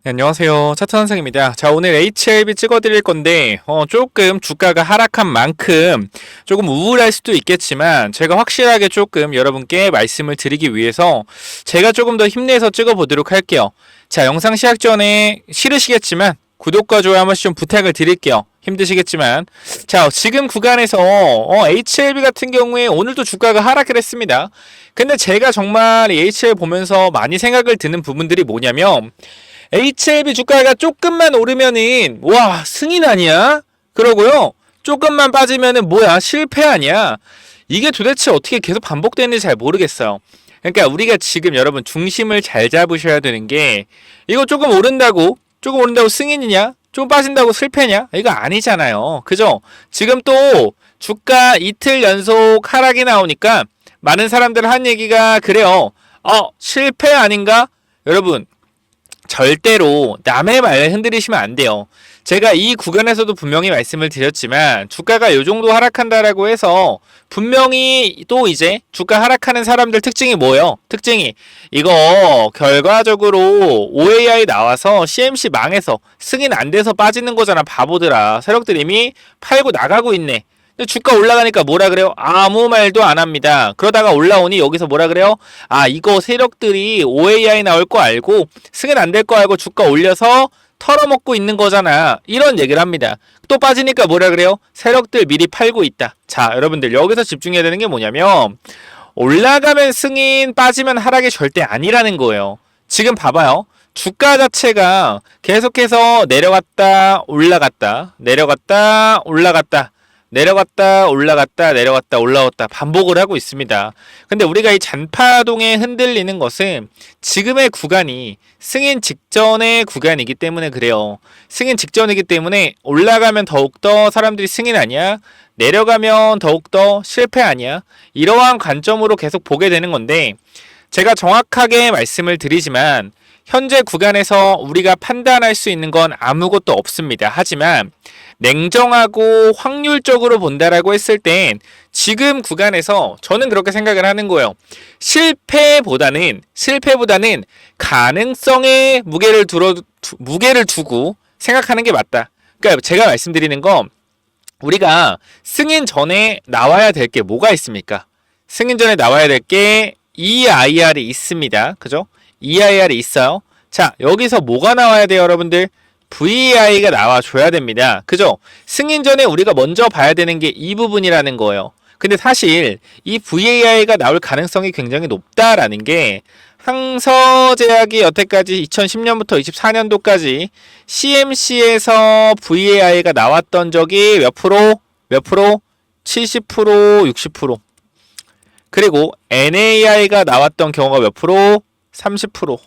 네, 안녕하세요. 차트 선생입니다. 자, 오늘 HLB 찍어드릴 건데, 조금 주가가 하락한 만큼 조금 우울할 수도 있겠지만, 제가 확실하게 조금 여러분께 말씀을 드리기 위해서 제가 조금 더 힘내서 찍어보도록 할게요. 자, 영상 시작 전에 싫으시겠지만, 구독과 좋아요 한 번씩 좀 부탁을 드릴게요. 힘드시겠지만. 자, 지금 구간에서, HLB 같은 경우에 오늘도 주가가 하락을 했습니다. 근데 제가 정말 이 HLB 보면서 많이 생각을 드는 부분들이 뭐냐면, HLB 주가가 조금만 오르면은 와 승인 아니야? 그러고요 조금만 빠지면은 뭐야 실패 아니야? 이게 도대체 어떻게 계속 반복되는지 잘 모르겠어요. 그러니까 우리가 지금 여러분 중심을 잘 잡으셔야 되는 게 이거 조금 오른다고 승인이냐? 조금 빠진다고 실패냐? 이거 아니잖아요. 그죠? 지금 또 주가 이틀 연속 하락이 나오니까 많은 사람들 한 얘기가 그래요. 실패 아닌가? 여러분 절대로 남의 말에 흔들리시면 안 돼요. 제가 이 구간에서도 분명히 말씀을 드렸지만 주가가 이 정도 하락한다라고 해서 분명히 또 이제 주가 하락하는 사람들 특징이 뭐예요? 특징이 이거 결과적으로 OAI 나와서 CMC 망해서 승인 안 돼서 빠지는 거잖아. 바보들아. 세력들 이미 팔고 나가고 있네. 주가 올라가니까 뭐라 그래요? 아무 말도 안 합니다. 그러다가 올라오니 여기서 뭐라 그래요? 이거 세력들이 OAI 나올 거 알고 승인 안 될 거 알고 주가 올려서 털어먹고 있는 거잖아. 이런 얘기를 합니다. 또 빠지니까 뭐라 그래요? 세력들 미리 팔고 있다. 자, 여러분들 여기서 집중해야 되는 게 뭐냐면 올라가면 승인, 빠지면 하락이 절대 아니라는 거예요. 지금 봐봐요. 주가 자체가 계속해서 내려갔다 올라갔다 내려갔다 올라갔다 내려갔다 올라갔다 내려갔다 올라왔다 반복을 하고 있습니다. 근데 우리가 이 잔파동에 흔들리는 것은 지금의 구간이 승인 직전의 구간이기 때문에 그래요. 승인 직전이기 때문에 올라가면 더욱더 사람들이 승인 아니야? 내려가면 더욱더 실패 아니야? 이러한 관점으로 계속 보게 되는 건데 제가 정확하게 말씀을 드리지만 현재 구간에서 우리가 판단할 수 있는 건 아무것도 없습니다. 하지만 냉정하고 확률적으로 본다라고 했을 땐 지금 구간에서 저는 그렇게 생각을 하는 거예요. 실패보다는 가능성에 무게를 두고 생각하는 게 맞다. 그러니까 제가 말씀드리는 건 우리가 승인 전에 나와야 될 게 뭐가 있습니까? 승인 전에 나와야 될 게 EIR이 있습니다. 그죠? EIR이 있어요. 자, 여기서 뭐가 나와야 돼요, 여러분들? VAI가 나와줘야 됩니다. 그죠? 승인 전에 우리가 먼저 봐야 되는 게 이 부분이라는 거예요. 근데 사실 이 VAI가 나올 가능성이 굉장히 높다라는 게 항서제약이 여태까지 2010년부터 24년도까지 CMC에서 VAI가 나왔던 적이 몇 프로? 70%, 60%. 그리고 NAI가 나왔던 경우가 몇 프로? 30%.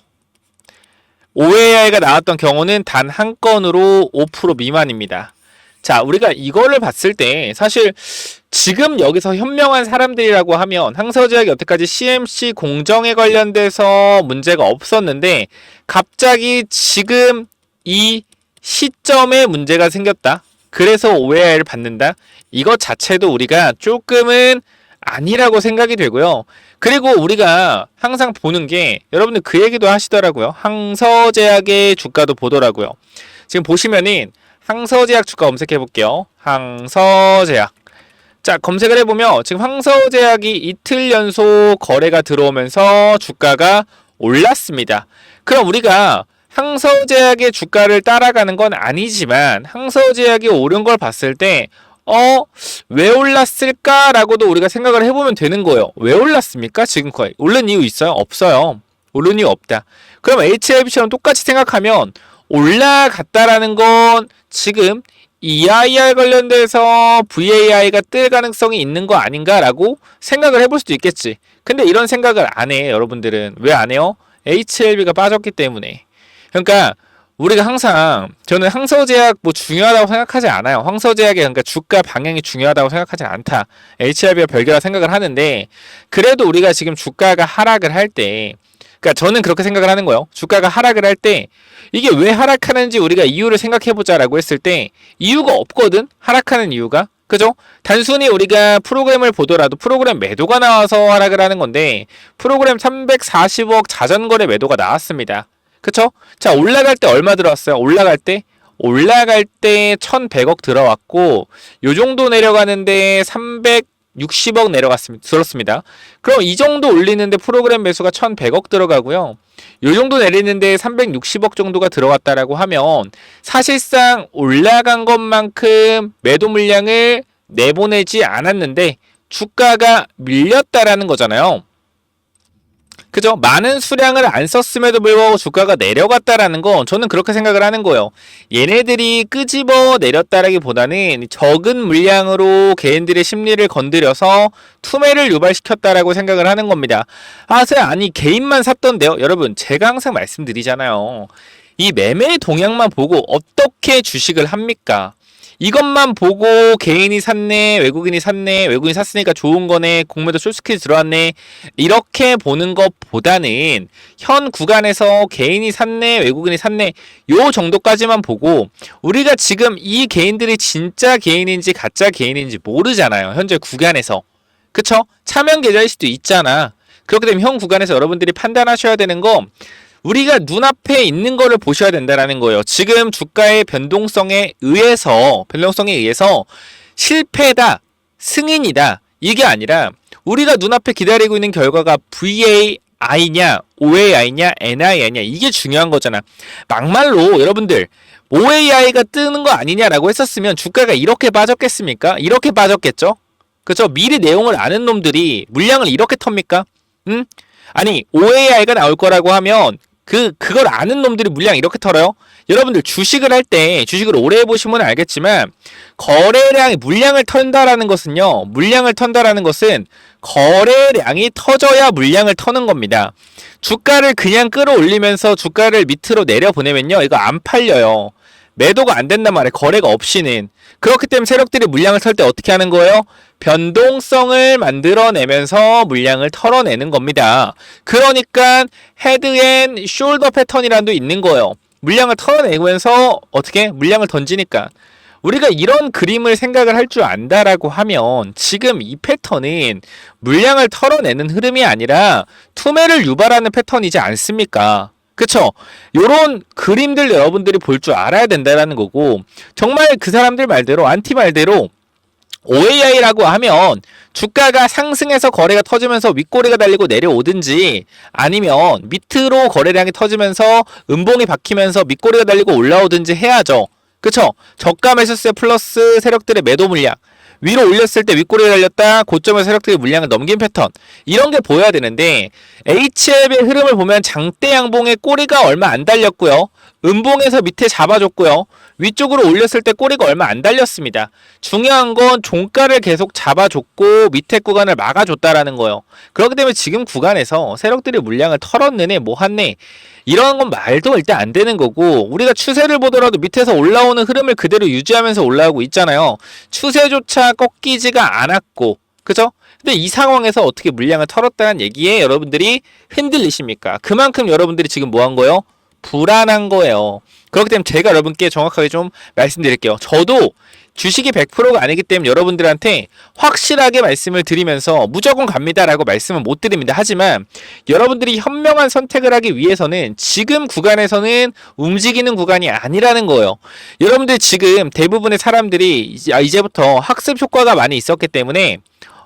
OAI가 나왔던 경우는 단 한 건으로 5% 미만입니다. 자, 우리가 이거를 봤을 때 사실 지금 여기서 현명한 사람들이라고 하면 항서제약이 여태까지 CMC 공정에 관련돼서 문제가 없었는데 갑자기 지금 이 시점에 문제가 생겼다. 그래서 OAI를 받는다. 이것 자체도 우리가 조금은 아니라고 생각이 되고요. 그리고 우리가 항상 보는 게 여러분들 그 얘기도 하시더라고요. 항서제약의 주가도 보더라고요. 지금 보시면은 항서제약 주가 검색해 볼게요. 항서제약. 자, 검색을 해보면 지금 항서제약이 이틀 연속 거래가 들어오면서 주가가 올랐습니다. 그럼 우리가 항서제약의 주가를 따라가는 건 아니지만 항서제약이 오른 걸 봤을 때 왜 올랐을까라고도 우리가 생각을 해보면 되는 거예요. 왜 올랐습니까? 지금까지 오른 이유 있어요? 없어요. 오른 이유 없다. 그럼 HLB처럼 똑같이 생각하면 올라갔다라는 건 지금 EIR 관련돼서 VAI가 뜰 가능성이 있는 거 아닌가라고 생각을 해볼 수도 있겠지. 근데 이런 생각을 안 해, 여러분들은. 왜 안 해요? HLB가 빠졌기 때문에. 그러니까 우리가 항상 저는 항서제약 중요하다고 생각하지 않아요. 항서제약의 그러니까 주가 방향이 중요하다고 생각하지 않다. HRB와 별개라 생각을 하는데 그래도 우리가 지금 주가가 하락을 할 때 그러니까 저는 그렇게 생각을 하는 거예요. 주가가 하락을 할 때 이게 왜 하락하는지 우리가 이유를 생각해보자라고 했을 때 이유가 없거든. 하락하는 이유가. 그죠? 단순히 우리가 프로그램을 보더라도 프로그램 매도가 나와서 하락을 하는 건데 프로그램 340억 자전거래 매도가 나왔습니다. 그쵸? 자, 올라갈 때 얼마 들어왔어요? 올라갈 때 1100억 들어왔고, 요 정도 내려가는데 360억 들었습니다. 그럼 이 정도 올리는데 프로그램 매수가 1100억 들어가고요. 요 정도 내리는데 360억 정도가 들어갔다라고 하면 사실상 올라간 것만큼 매도 물량을 내보내지 않았는데 주가가 밀렸다라는 거잖아요. 그죠? 많은 수량을 안 썼음에도 불구하고 주가가 내려갔다라는 건 저는 그렇게 생각을 하는 거예요. 얘네들이 끄집어 내렸다라기보다는 적은 물량으로 개인들의 심리를 건드려서 투매를 유발시켰다라고 생각을 하는 겁니다. 아니 개인만 샀던데요. 여러분 제가 항상 말씀드리잖아요. 이 매매 동향만 보고 어떻게 주식을 합니까? 이것만 보고 개인이 샀네, 외국인이 샀네, 외국인이 샀으니까 좋은 거네, 공매도 숏스퀴즈 들어왔네, 이렇게 보는 것보다는 현 구간에서 개인이 샀네, 외국인이 샀네, 요 정도까지만 보고 우리가 지금 이 개인들이 진짜 개인인지 가짜 개인인지 모르잖아요. 현재 구간에서. 그쵸? 차명 계좌일 수도 있잖아. 그렇게 되면 현 구간에서 여러분들이 판단하셔야 되는 거 우리가 눈앞에 있는 거를 보셔야 된다는 거예요. 지금 주가의 변동성에 의해서 실패다, 승인이다 이게 아니라 우리가 눈앞에 기다리고 있는 결과가 VAI냐, OAI냐, NI냐 이게 중요한 거잖아. 막말로 여러분들 OAI가 뜨는 거 아니냐라고 했었으면 주가가 이렇게 빠졌겠습니까? 이렇게 빠졌겠죠? 그렇죠? 미리 내용을 아는 놈들이 물량을 이렇게 텁니까? 응? 아니 OAI가 나올 거라고 하면 그걸 아는 놈들이 물량 이렇게 털어요? 여러분들 주식을 할 때 주식을 오래 해보시면 알겠지만 물량을 턴다라는 것은 거래량이 터져야 물량을 터는 겁니다. 주가를 그냥 끌어올리면서 주가를 밑으로 내려보내면요 이거 안 팔려요. 매도가 안 된단 말이에요. 거래가 없이는. 그렇기 때문에 세력들이 물량을 털 때 어떻게 하는 거예요? 변동성을 만들어내면서 물량을 털어내는 겁니다. 그러니까 헤드앤 숄더 패턴이라는 게 있는 거예요. 물량을 털어내면서 어떻게? 물량을 던지니까. 우리가 이런 그림을 생각을 할 줄 안다라고 하면 지금 이 패턴은 물량을 털어내는 흐름이 아니라 투매를 유발하는 패턴이지 않습니까? 그쵸? 요런 그림들 여러분들이 볼 줄 알아야 된다는 거고 정말 그 사람들 말대로 안티 말대로 OAI라고 하면 주가가 상승해서 거래가 터지면서 윗꼬리가 달리고 내려오든지 아니면 밑으로 거래량이 터지면서 음봉이 박히면서 밑꼬리가 달리고 올라오든지 해야죠. 그쵸? 저가 매수세 플러스 세력들의 매도 물량 위로 올렸을 때 윗꼬리가 달렸다 고점에서 세력들이 물량을 넘긴 패턴 이런 게 보여야 되는데 HLB의 흐름을 보면 장대 양봉의 꼬리가 얼마 안 달렸고요. 음봉에서 밑에 잡아줬고요. 위쪽으로 올렸을 때 꼬리가 얼마 안 달렸습니다. 중요한 건 종가를 계속 잡아줬고 밑에 구간을 막아줬다라는 거예요. 그렇기 때문에 지금 구간에서 세력들이 물량을 털었느네 뭐하네 이런 건 말도 일단 안 되는 거고 우리가 추세를 보더라도 밑에서 올라오는 흐름을 그대로 유지하면서 올라오고 있잖아요. 추세조차 꺾이지가 않았고 그죠? 근데 이 상황에서 어떻게 물량을 털었다는 얘기에 여러분들이 흔들리십니까? 그만큼 여러분들이 지금 뭐 한 거예요? 불안한 거예요. 그렇기 때문에 제가 여러분께 정확하게 좀 말씀드릴게요. 저도 주식이 100%가 아니기 때문에 여러분들한테 확실하게 말씀을 드리면서 무조건 갑니다라고 말씀은 못 드립니다. 하지만 여러분들이 현명한 선택을 하기 위해서는 지금 구간에서는 움직이는 구간이 아니라는 거예요. 여러분들 지금 대부분의 사람들이 이제부터 학습 효과가 많이 있었기 때문에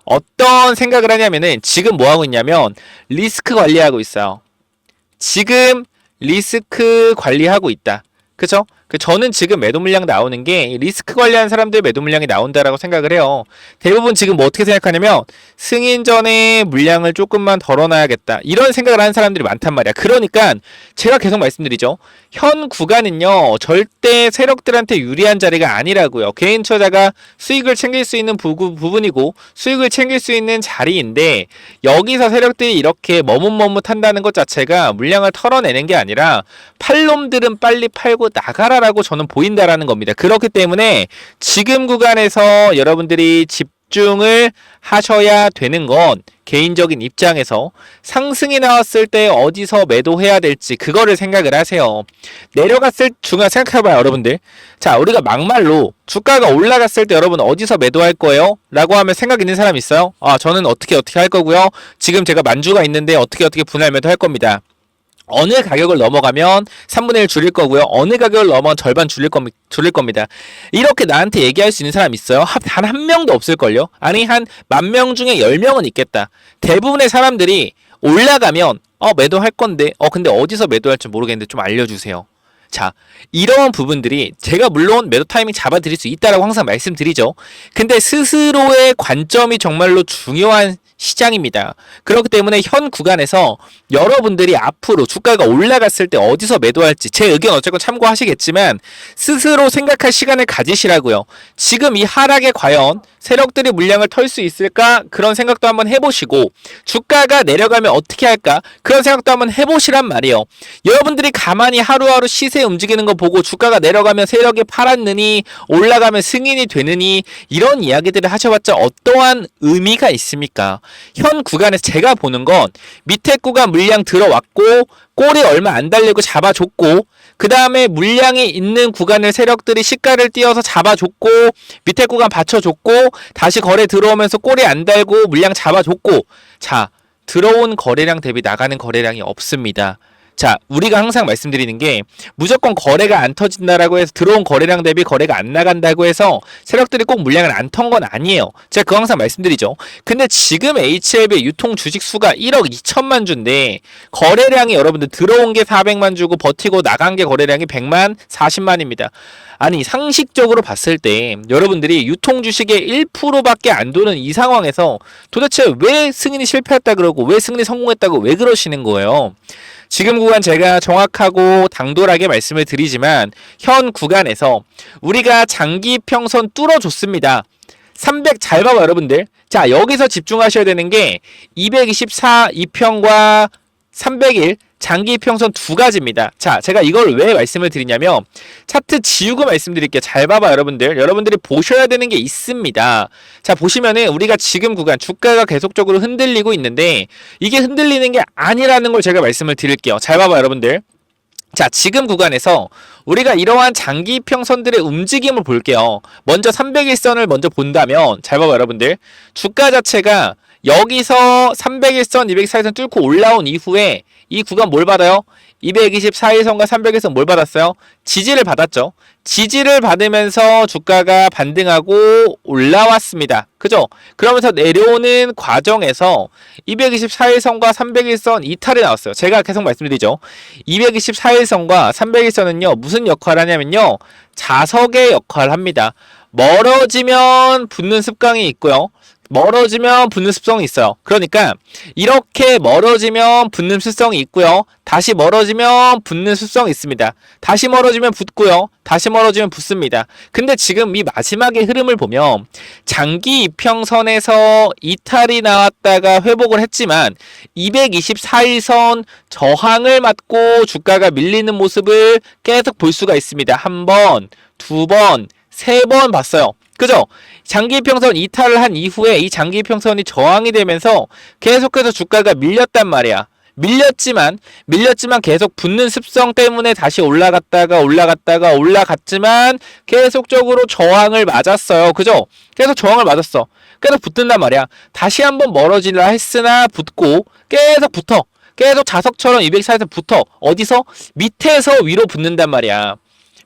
어떤 생각을 하냐면은 지금 뭐 하고 있냐면 리스크 관리하고 있어요. 지금 리스크 관리하고 있다. 그쵸? 저는 지금 매도 물량 나오는 게 리스크 관리하는 사람들 매도 물량이 나온다라고 생각을 해요. 대부분 지금 뭐 어떻게 생각하냐면 승인 전에 물량을 조금만 덜어놔야겠다. 이런 생각을 하는 사람들이 많단 말이야. 그러니까 제가 계속 말씀드리죠. 현 구간은요. 절대 세력들한테 유리한 자리가 아니라고요. 개인 투자자가 수익을 챙길 수 있는 부분이고 수익을 챙길 수 있는 자리인데 여기서 세력들이 이렇게 머뭇머뭇한다는 것 자체가 물량을 털어내는 게 아니라 팔놈들은 빨리 팔고 나가라라고 저는 보인다라는 겁니다. 그렇기 때문에 지금 구간에서 여러분들이 집중을 하셔야 되는 건 개인적인 입장에서 상승이 나왔을 때 어디서 매도해야 될지 그거를 생각을 하세요. 내려갔을 중간 생각해봐요 여러분들. 자 우리가 막말로 주가가 올라갔을 때 여러분 어디서 매도할 거예요? 라고 하면 생각 있는 사람 있어요? 저는 어떻게 할 거고요. 지금 제가 만주가 있는데 어떻게 분할 매도할 겁니다. 어느 가격을 넘어가면 3분의 1 줄일 거고요. 어느 가격을 넘어가면 절반 줄일 겁니다. 이렇게 나한테 얘기할 수 있는 사람 있어요? 단 한 명도 없을걸요? 아니, 한 10,000명 중에 10명은 있겠다. 대부분의 사람들이 올라가면, 매도할 건데, 근데 어디서 매도할지 모르겠는데 좀 알려주세요. 자, 이런 부분들이 제가 물론 매도 타이밍 잡아드릴 수 있다라고 항상 말씀드리죠. 근데 스스로의 관점이 정말로 중요한 시장입니다. 그렇기 때문에 현 구간에서 여러분들이 앞으로 주가가 올라갔을 때 어디서 매도할지 제 의견 어쨌건 참고하시겠지만 스스로 생각할 시간을 가지시라고요. 지금 이 하락에 과연 세력들이 물량을 털 수 있을까? 그런 생각도 한번 해보시고 주가가 내려가면 어떻게 할까? 그런 생각도 한번 해보시란 말이에요. 여러분들이 가만히 하루하루 시세 움직이는 거 보고 주가가 내려가면 세력이 팔았느니 올라가면 승인이 되느니 이런 이야기들을 하셔봤자 어떠한 의미가 있습니까? 현 구간에서 제가 보는 건 밑에 구간 물량 들어왔고 꼬리 얼마 안 달리고 잡아줬고 그 다음에 물량이 있는 구간을 세력들이 시가를 띄어서 잡아줬고 밑에 구간 받쳐줬고 다시 거래 들어오면서 꼬리 안 달고 물량 잡아줬고 자, 들어온 거래량 대비 나가는 거래량이 없습니다. 자, 우리가 항상 말씀드리는 게 무조건 거래가 안 터진다라고 해서 들어온 거래량 대비 거래가 안 나간다고 해서 세력들이 꼭 물량을 안 턴 건 아니에요. 제가 그거 항상 말씀드리죠. 근데 지금 HLB의 유통 주식 수가 1억 2천만 주인데 거래량이 여러분들 들어온 게 400만 주고 버티고 나간 게 거래량이 100만 40만입니다. 아니 상식적으로 봤을 때 여러분들이 유통 주식의 1%밖에 안 도는 이 상황에서 도대체 왜 승인이 실패했다 그러고 왜 승인이 성공했다고 왜 그러시는 거예요? 지금 구간 제가 정확하고 당돌하게 말씀을 드리지만 현 구간에서 우리가 장기 평선 뚫어줬습니다. 300 잘 봐봐 여러분들. 자, 여기서 집중하셔야 되는 게 224 2평과 301 장기 평선 두 가지입니다. 자, 제가 이걸 왜 말씀을 드리냐면 차트 지우고 말씀드릴게요. 잘 봐봐 여러분들. 여러분들이 보셔야 되는 게 있습니다. 자, 보시면은 우리가 지금 구간 주가가 계속적으로 흔들리고 있는데 이게 흔들리는 게 아니라는 걸 제가 말씀을 드릴게요. 잘 봐봐 여러분들. 자, 지금 구간에서 우리가 이러한 장기 평선들의 움직임을 볼게요. 먼저 301선을 먼저 본다면 잘 봐봐 여러분들. 주가 자체가 여기서 301선, 204일선 뚫고 올라온 이후에 이 구간 뭘 받아요? 224일선과 300일선 뭘 받았어요? 지지를 받았죠. 지지를 받으면서 주가가 반등하고 올라왔습니다. 그죠? 그러면서 내려오는 과정에서 224일선과 301선 이탈이 나왔어요. 제가 계속 말씀드리죠. 224일선과 301선은요. 무슨 역할을 하냐면요. 자석의 역할을 합니다. 멀어지면 붙는 습관이 있고요. 멀어지면 붙는 습성이 있어요. 그러니까 이렇게 멀어지면 붙는 습성이 있고요. 다시 멀어지면 붙는 습성이 있습니다. 다시 멀어지면 붙고요. 다시 멀어지면 붙습니다. 근데 지금 이 마지막의 흐름을 보면 장기 이평선에서 이탈이 나왔다가 회복을 했지만 224일선 저항을 맞고 주가가 밀리는 모습을 계속 볼 수가 있습니다. 한 번, 두 번, 세 번 봤어요. 그죠? 장기평선 이탈을 한 이후에 이 장기평선이 저항이 되면서 계속해서 주가가 밀렸단 말이야. 밀렸지만 계속 붙는 습성 때문에 다시 올라갔지만 계속적으로 저항을 맞았어요. 그죠? 계속 저항을 맞았어. 계속 붙는단 말이야. 다시 한번 멀어지려 했으나 붙고 계속 붙어. 계속 자석처럼 204에서 붙어. 어디서? 밑에서 위로 붙는단 말이야.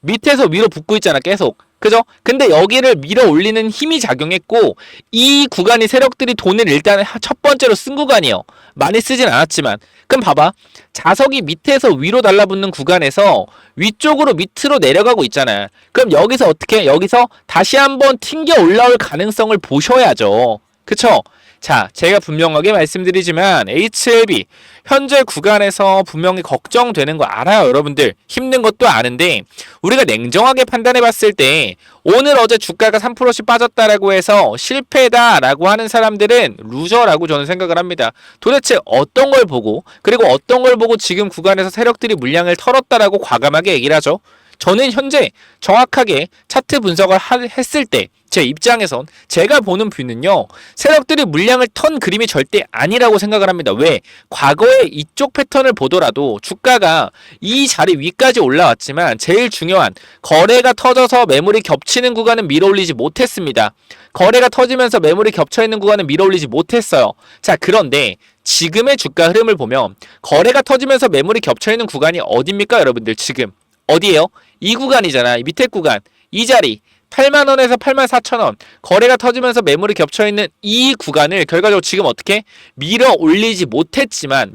밑에서 위로 붙고 있잖아 계속. 그죠? 근데 여기를 밀어 올리는 힘이 작용했고 이 구간이 세력들이 돈을 일단 첫 번째로 쓴 구간이에요. 많이 쓰진 않았지만 그럼 봐봐. 자석이 밑에서 위로 달라붙는 구간에서 위쪽으로 밑으로 내려가고 있잖아. 그럼 여기서 어떻게? 여기서 다시 한번 튕겨 올라올 가능성을 보셔야죠. 그쵸? 자, 제가 분명하게 말씀드리지만 HLB 현재 구간에서 분명히 걱정되는 거 알아요. 여러분들 힘든 것도 아는데 우리가 냉정하게 판단해 봤을 때 오늘 어제 주가가 3%씩 빠졌다라고 해서 실패다라고 하는 사람들은 루저라고 저는 생각을 합니다. 도대체 어떤 걸 보고 그리고 어떤 걸 보고 지금 구간에서 세력들이 물량을 털었다라고 과감하게 얘기를 하죠. 저는 현재 정확하게 차트 분석을 했을 때 제 입장에선 제가 보는 뷰는요, 세력들이 물량을 턴 그림이 절대 아니라고 생각을 합니다. 왜? 과거에 이쪽 패턴을 보더라도 주가가 이 자리 위까지 올라왔지만 제일 중요한 거래가 터져서 매물이 겹치는 구간은 밀어올리지 못했습니다. 거래가 터지면서 매물이 겹쳐있는 구간은 밀어올리지 못했어요. 자, 그런데 지금의 주가 흐름을 보면 거래가 터지면서 매물이 겹쳐있는 구간이 어딥니까 여러분들? 지금 어디예요? 이 구간이잖아. 이 밑에 구간, 이 자리 8만원에서 84,000원 거래가 터지면서 매물이 겹쳐있는 이 구간을 결과적으로 지금 어떻게 밀어올리지 못했지만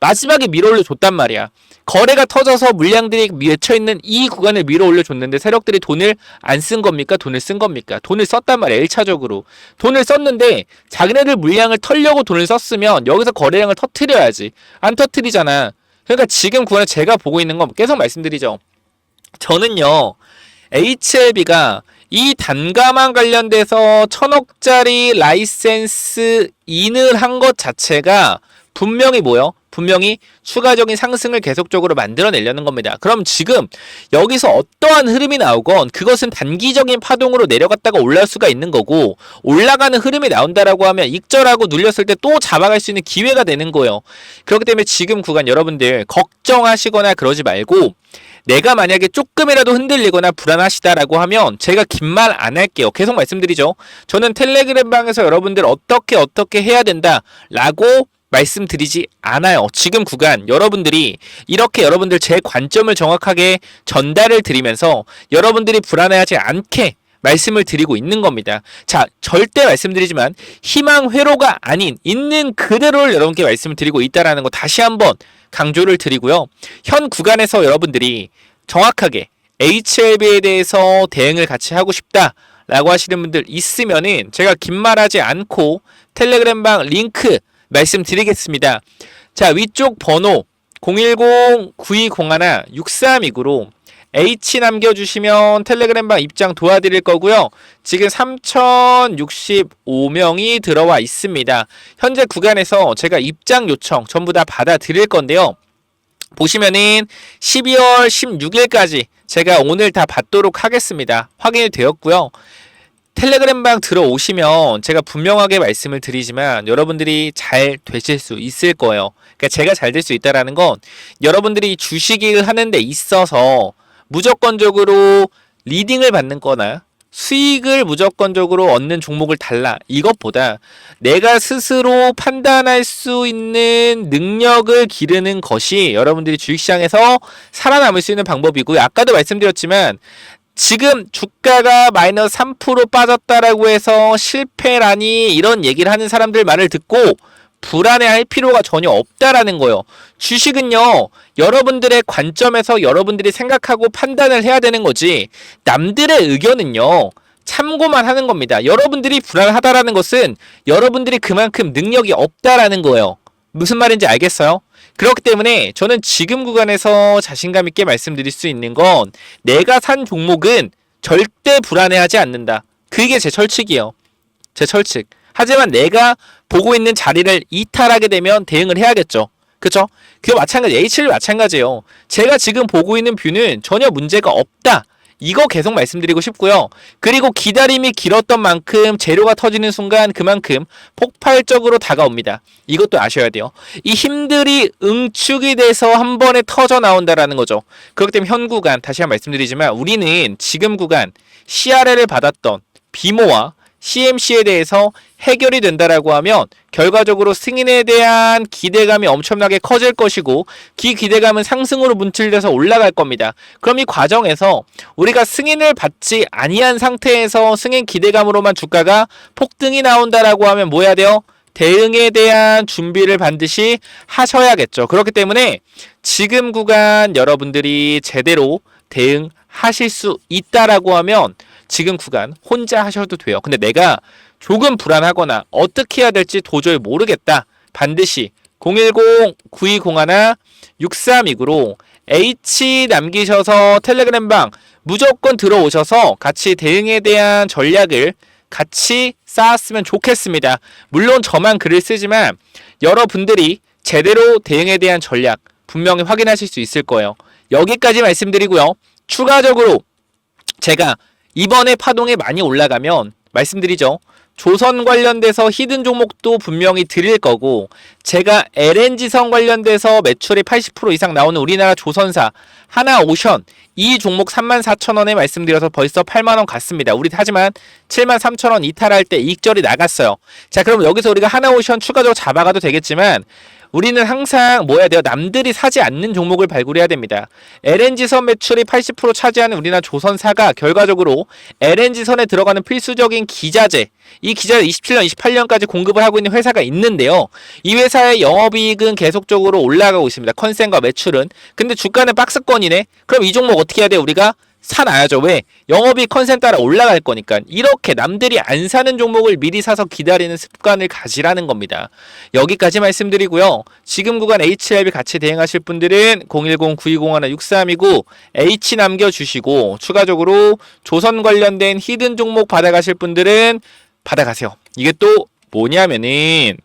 마지막에 밀어올려 줬단 말이야. 거래가 터져서 물량들이 맺혀있는 이 구간을 밀어올려 줬는데 세력들이 돈을 안 쓴 겁니까? 돈을 쓴 겁니까? 돈을 썼단 말이야. 1차적으로 돈을 썼는데 자기네들 물량을 털려고 돈을 썼으면 여기서 거래량을 터트려야지. 안 터트리잖아. 그러니까 지금 구간에 제가 보고 있는 건 계속 말씀드리죠. 저는요, HLB가 이 단가만 관련돼서 1000억짜리 라이센스 인을 한 것 자체가 분명히 뭐요? 분명히 추가적인 상승을 계속적으로 만들어내려는 겁니다. 그럼 지금 여기서 어떠한 흐름이 나오건 그것은 단기적인 파동으로 내려갔다가 올라올 수가 있는 거고, 올라가는 흐름이 나온다라고 하면 익절하고 눌렸을 때 또 잡아갈 수 있는 기회가 되는 거예요. 그렇기 때문에 지금 구간 여러분들 걱정하시거나 그러지 말고, 내가 만약에 조금이라도 흔들리거나 불안하시다라고 하면 제가 긴 말 안 할게요. 계속 말씀드리죠. 저는 텔레그램 방에서 여러분들 어떻게 해야 된다라고 말씀드리지 않아요. 지금 구간 여러분들이 이렇게 여러분들 제 관점을 정확하게 전달을 드리면서 여러분들이 불안해하지 않게 말씀을 드리고 있는 겁니다. 자, 절대 말씀드리지만 희망 회로가 아닌 있는 그대로를 여러분께 말씀을 드리고 있다라는 거 다시 한번 강조를 드리고요. 현 구간에서 여러분들이 정확하게 HLB에 대해서 대응을 같이 하고 싶다라고 하시는 분들 있으면은 제가 긴 말하지 않고 텔레그램방 링크 말씀드리겠습니다. 자, 위쪽 번호 010-9201-6329로 H 남겨주시면 텔레그램방 입장 도와드릴 거고요. 지금 3065명이 들어와 있습니다. 현재 구간에서 제가 입장 요청 전부 다 받아드릴 건데요. 보시면은 12월 16일까지 제가 오늘 다 받도록 하겠습니다. 확인이 되었고요. 텔레그램방 들어오시면 제가 분명하게 말씀을 드리지만 여러분들이 잘 되실 수 있을 거예요. 그러니까 제가 잘 될 수 있다라는 건 여러분들이 주식을 하는 데 있어서 무조건적으로 리딩을 받는 거나 수익을 무조건적으로 얻는 종목을 달라. 이것보다 내가 스스로 판단할 수 있는 능력을 기르는 것이 여러분들이 주식시장에서 살아남을 수 있는 방법이고요. 아까도 말씀드렸지만 지금 주가가 마이너스 3% 빠졌다라고 해서 실패라니 이런 얘기를 하는 사람들 말을 듣고 불안해할 필요가 전혀 없다라는 거예요. 주식은요, 여러분들의 관점에서 여러분들이 생각하고 판단을 해야 되는 거지, 남들의 의견은요, 참고만 하는 겁니다. 여러분들이 불안하다라는 것은 여러분들이 그만큼 능력이 없다라는 거예요. 무슨 말인지 알겠어요? 그렇기 때문에 저는 지금 구간에서 자신감 있게 말씀드릴 수 있는 건 내가 산 종목은 절대 불안해하지 않는다. 그게 제 철칙이에요. 제 철칙. 하지만 내가 보고 있는 자리를 이탈하게 되면 대응을 해야겠죠. 그쵸? 그거 마찬가지, H를 마찬가지예요. 제가 지금 보고 있는 뷰는 전혀 문제가 없다. 이거 계속 말씀드리고 싶고요. 그리고 기다림이 길었던 만큼 재료가 터지는 순간 그만큼 폭발적으로 다가옵니다. 이것도 아셔야 돼요. 이 힘들이 응축이 돼서 한 번에 터져 나온다라는 거죠. 그렇기 때문에 현 구간 다시 한번 말씀드리지만 우리는 지금 구간 CRL을 받았던 비모와 CMC에 대해서 해결이 된다라고 하면 결과적으로 승인에 대한 기대감이 엄청나게 커질 것이고 그 기대감은 상승으로 문틀려서 올라갈 겁니다. 그럼 이 과정에서 우리가 승인을 받지 아니한 상태에서 승인 기대감으로만 주가가 폭등이 나온다라고 하면 뭐 해야 돼요? 대응에 대한 준비를 반드시 하셔야겠죠. 그렇기 때문에 지금 구간 여러분들이 제대로 대응하실 수 있다라고 하면 지금 구간 혼자 하셔도 돼요. 근데 내가 조금 불안하거나 어떻게 해야 될지 도저히 모르겠다. 반드시 010-9201-6329로 H 남기셔서 텔레그램방 무조건 들어오셔서 같이 대응에 대한 전략을 같이 쌓았으면 좋겠습니다. 물론 저만 글을 쓰지만 여러분들이 제대로 대응에 대한 전략 분명히 확인하실 수 있을 거예요. 여기까지 말씀드리고요. 추가적으로 제가 이번에 파동이 많이 올라가면 말씀드리죠. 조선 관련돼서 히든 종목도 분명히 드릴 거고, 제가 LNG선 관련돼서 매출이 80% 이상 나오는 우리나라 조선사 하나오션 이 종목 34,000원에 말씀드려서 벌써 8만원 갔습니다. 우리 하지만 73,000원 이탈할 때 이익절이 나갔어요. 자, 그럼 여기서 우리가 하나오션 추가적으로 잡아가도 되겠지만, 우리는 항상 뭐 해야 돼요? 남들이 사지 않는 종목을 발굴해야 됩니다. LNG선 매출이 80% 차지하는 우리나라 조선사가 결과적으로 LNG선에 들어가는 필수적인 기자재, 이 기자재 27년, 28년까지 공급을 하고 있는 회사가 있는데요. 이 회사의 영업이익은 계속적으로 올라가고 있습니다. 컨센과 매출은. 근데 주가는 박스권이네? 그럼 이 종목 어떻게 해야 돼요? 우리가 사놔야죠. 왜? 영업이익 컨센 따라 올라갈 거니까. 이렇게 남들이 안 사는 종목을 미리 사서 기다리는 습관을 가지라는 겁니다. 여기까지 말씀드리고요. 지금 구간 HLB 같이 대응하실 분들은 010-9201-6329 H 남겨주시고, 추가적으로 조선 관련된 히든 종목 받아가실 분들은 받아가세요. 이게 또 뭐냐면은,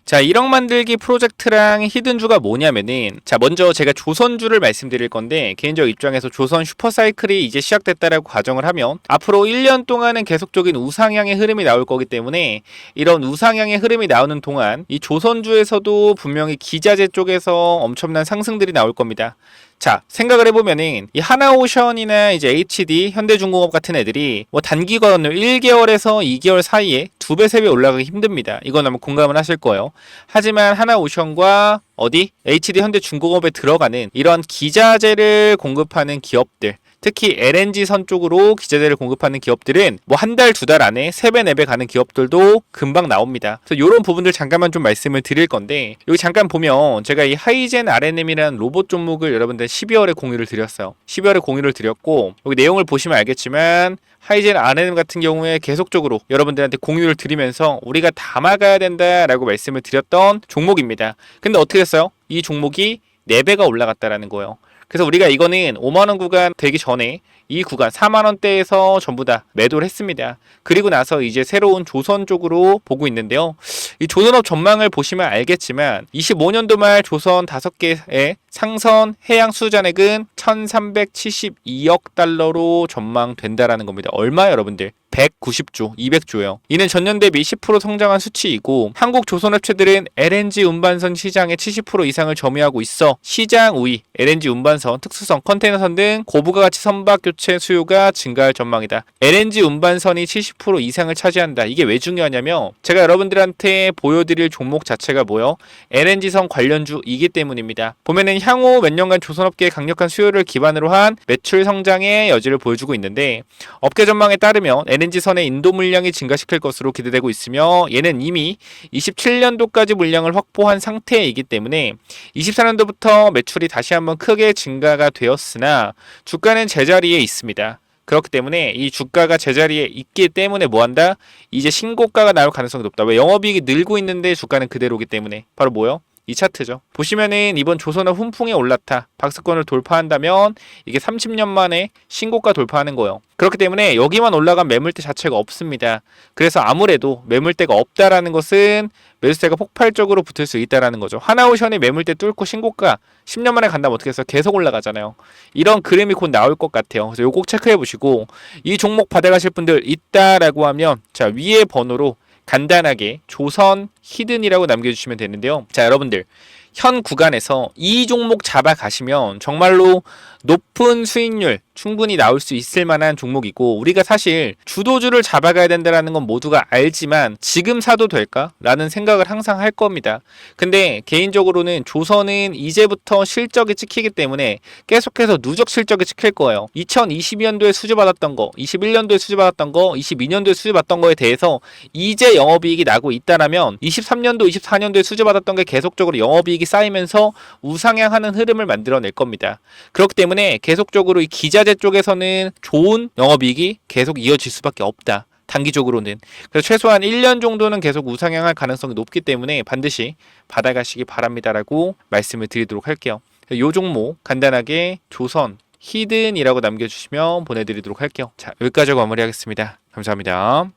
자, 1억 만들기 프로젝트랑 히든주가 뭐냐면은, 자, 먼저 제가 조선주를 말씀드릴 건데, 개인적 입장에서 조선 슈퍼사이클이 이제 시작됐다라고 가정을 하면 앞으로 1년 동안은 계속적인 우상향의 흐름이 나올 거기 때문에, 이런 우상향의 흐름이 나오는 동안 이 조선주에서도 분명히 기자재 쪽에서 엄청난 상승들이 나올 겁니다. 자, 생각을 해보면은 이 하나오션이나 이제 HD, 현대중공업 같은 애들이 뭐 단기간으로 1개월에서 2개월 사이에 2배, 3배 올라가기 힘듭니다. 이건 아마 공감을 하실 거예요. 하지만 하나오션과 어디? HD, 현대중공업에 들어가는 이런 기자재를 공급하는 기업들, 특히 LNG선 쪽으로 기자재를 공급하는 기업들은 뭐 한 달, 2달 안에 3배, 4배 가는 기업들도 금방 나옵니다. 그래서 이런 부분들 잠깐만 좀 말씀을 드릴 건데, 여기 잠깐 보면 제가 이 하이젠 RNM이라는 로봇 종목을 여러분들 12월에 공유를 드렸어요. 12월에 공유를 드렸고, 여기 내용을 보시면 알겠지만 하이젠 RNM 같은 경우에 계속적으로 여러분들한테 공유를 드리면서 우리가 담아가야 된다라고 말씀을 드렸던 종목입니다. 근데 어떻게 됐어요? 이 종목이 4배가 올라갔다라는 거예요. 그래서 우리가 이거는 5만원 구간 되기 전에 이 구간 4만원대에서 전부 다 매도를 했습니다. 그리고 나서 이제 새로운 조선 쪽으로 보고 있는데요. 이 조선업 전망을 보시면 알겠지만 25년도 말 조선 5개의 상선 해양 수주잔액은 1372억 달러로 전망된다라는 겁니다. 얼마 여러분들? 190조, 200조요. 이는 전년 대비 10% 성장한 수치이고, 한국 조선업체들은 LNG 운반선 시장의 70% 이상을 점유하고 있어 시장 우위, LNG 운반선, 특수선, 컨테이너선 등 고부가 가치 선박 교체 수요가 증가할 전망이다. LNG 운반선이 70% 이상을 차지한다. 이게 왜 중요하냐면, 제가 여러분들한테 보여드릴 종목 자체가 뭐요? LNG선 관련주이기 때문입니다. 보면은 향후 몇 년간 조선업계의 강력한 수요를 기반으로 한 매출 성장의 여지를 보여주고 있는데, 업계 전망에 따르면 LNG선의 인도 물량이 증가시킬 것으로 기대되고 있으며, 얘는 이미 27년도까지 물량을 확보한 상태이기 때문에 24년도부터 매출이 다시 한번 크게 증가가 되었으나 주가는 제자리에 있습니다. 그렇기 때문에 이 주가가 제자리에 있기 때문에 뭐한다? 이제 신고가가 나올 가능성이 높다. 왜? 영업이익이 늘고 있는데 주가는 그대로기 때문에. 바로 뭐요? 이 차트죠. 보시면은 이번 조선업 훈풍에 올라타 박스권을 돌파한다면 이게 30년 만에 신고가 돌파하는 거예요. 그렇기 때문에 여기만 올라간 매물대 자체가 없습니다. 그래서 아무래도 매물대가 없다라는 것은 매수세가 폭발적으로 붙을 수 있다라는 거죠. 하나오션이 매물대 뚫고 신고가 10년 만에 간다면 어떻게 해서 계속 올라가잖아요. 이런 그림이 곧 나올 것 같아요. 그래서 이거 꼭 체크해 보시고, 이 종목 받아가실 분들 있다라고 하면 자, 위에 번호로 간단하게 조선 히든이라고 남겨주시면 되는데요. 자, 여러분들 현 구간에서 이 종목 잡아가시면 정말로 높은 수익률 충분히 나올 수 있을 만한 종목이고, 우리가 사실 주도주를 잡아가야 된다는 건 모두가 알지만 지금 사도 될까? 라는 생각을 항상 할 겁니다. 근데 개인적으로는 조선은 이제부터 실적이 찍히기 때문에 계속해서 누적 실적이 찍힐 거예요. 2022년도에 수주받았던 거, 21년도에 수주받았던 거, 22년도에 수주받았던 거에 대해서 이제 영업이익이 나고 있다라면 23년도, 24년도에 수주받았던 게 계속적으로 영업이익이 쌓이면서 우상향하는 흐름을 만들어낼 겁니다. 그렇기 때문에 계속적으로 이 기자재 쪽에서는 좋은 영업이익이 계속 이어질 수밖에 없다. 단기적으로는. 그래서 최소한 1년 정도는 계속 우상향할 가능성이 높기 때문에 반드시 받아가시기 바랍니다라고 말씀을 드리도록 할게요. 이 종목 간단하게 조선 히든이라고 남겨주시면 보내드리도록 할게요. 자, 여기까지 마무리하겠습니다. 감사합니다.